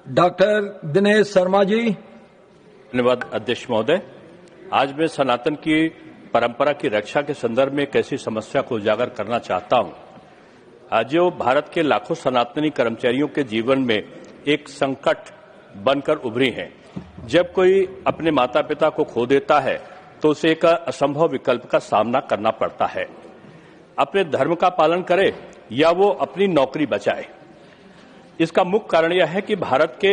Doctor Dinesh Sharma ji. धन्यवाद अध्यक्ष महोदय। आज मैं सनातन की परंपरा की रक्षा के संदर्भ में एक ऐसी समस्या को उजागर करना चाहता हूं। आज जो भारत के लाखों सनातनी कर्मचारियों के जीवन में एक संकट बनकर उभरी है। जब कोई अपने माता पिता को खो देता है तो उसे एक असंभव विकल्प का सामना करना पड़ता है। अपने धर्म का पालन करे या वो अपनी नौकरी बचाए। इसका मुख्य कारण यह है कि भारत के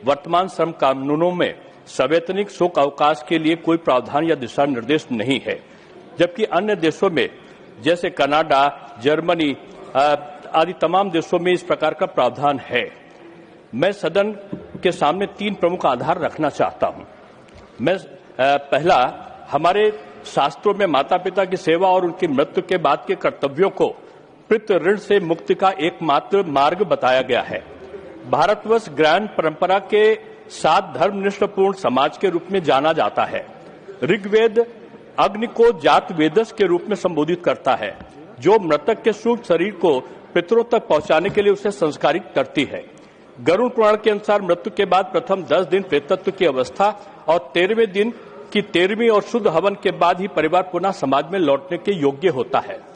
वर्तमान श्रम कानूनों में सवैतनिक शोक अवकाश के लिए कोई प्रावधान या दिशा निर्देश नहीं है, जबकि अन्य देशों में जैसे कनाडा, जर्मनी आदि तमाम देशों में इस प्रकार का प्रावधान है। मैं सदन के सामने 3 प्रमुख आधार रखना चाहता हूं। पहला, हमारे शास्त्रों में माता पिता की सेवा और उनकी मृत्यु के बाद के कर्तव्यों को पितृ ऋण से मुक्ति का एकमात्र मार्ग बताया गया है। भारतवर्ष ज्ञान परंपरा के 7 धर्मनिष्ठपूर्ण समाज के रूप में जाना जाता है। ऋग्वेद अग्नि को जात वेदस के रूप में संबोधित करता है, जो मृतक के सूक्ष्म शरीर को पितरों तक पहुंचाने के लिए उसे संस्कारित करती है। गरुड़ पुराण के अनुसार मृत्यु के बाद प्रथम 10 दिन प्रेतत्व की अवस्था और 13वें दिन की 13वीं और शुद्ध हवन के बाद ही परिवार पुनः समाज में लौटने के योग्य होता है।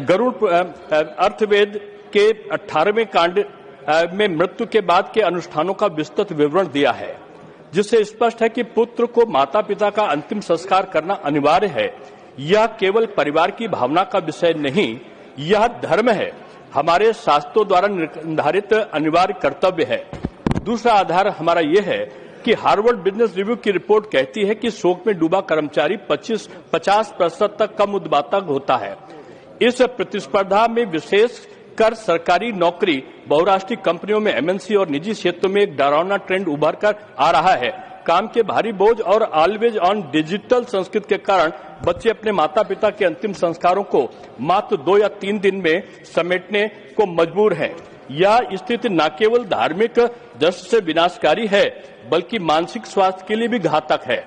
गरुड़ अर्थवेद के 18वें कांड में मृत्यु के बाद के अनुष्ठानों का विस्तृत विवरण दिया है, जिससे स्पष्ट है कि पुत्र को माता पिता का अंतिम संस्कार करना अनिवार्य है। यह केवल परिवार की भावना का विषय नहीं, यह धर्म है, हमारे शास्त्रों द्वारा निर्धारित अनिवार्य कर्तव्य है। दूसरा आधार हमारा यह है कि हार्वर्ड बिजनेस रिव्यू की रिपोर्ट कहती है कि शोक में डूबा कर्मचारी 50% तक कम उत्पादक होता है। इस प्रतिस्पर्धा में विशेष कर सरकारी नौकरी, बहुराष्ट्रीय कंपनियों में एमएनसी और निजी क्षेत्रों में एक डरावना ट्रेंड उभर कर आ रहा है। काम के भारी बोझ और ऑलवेज ऑन डिजिटल संस्कृति के कारण बच्चे अपने माता पिता के अंतिम संस्कारों को मात्र 2 या 3 दिन में समेटने को मजबूर हैं। यह स्थिति न केवल धार्मिक दृष्टि से विनाशकारी है, बल्कि मानसिक स्वास्थ्य के लिए भी घातक है।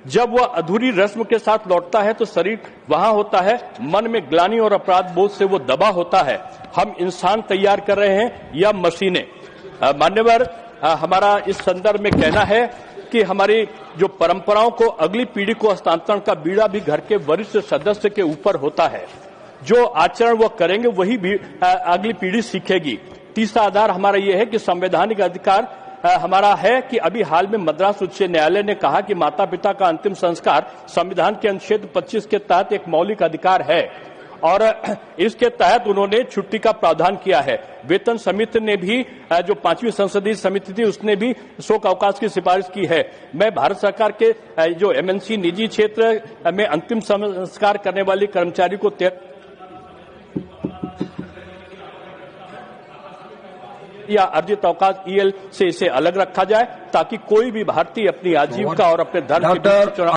जब वह अधूरी रस्म के साथ लौटता है तो शरीर वहां होता है, मन में ग्लानि और अपराध बोध से वो दबा होता है। हम इंसान तैयार कर रहे हैं या मशीनें? मान्यवर, हमारा इस संदर्भ में कहना है कि हमारी जो परंपराओं को अगली पीढ़ी को हस्तांतरण का बीड़ा भी घर के वरिष्ठ सदस्य के ऊपर होता है। जो आचरण वो करेंगे वही भी अगली पीढ़ी सीखेगी। तीसरा आधार हमारा यह है कि संवैधानिक अधिकार हमारा है कि अभी हाल में मद्रास उच्च न्यायालय ने कहा कि माता पिता का अंतिम संस्कार संविधान के अनुच्छेद 25 के तहत एक मौलिक अधिकार है और इसके तहत उन्होंने छुट्टी का प्रावधान किया है। वेतन समिति ने भी, जो 5वीं संसदीय समिति थी, उसने भी शोक अवकाश की सिफारिश की है। मैं भारत सरकार के जो एमएनसी निजी क्षेत्र में अंतिम संस्कार करने वाले कर्मचारी को या अर्जित अवकाश ईएल से इसे अलग रखा जाए, ताकि कोई भी भारतीय अपनी आजीविका और अपने धर्म के बीच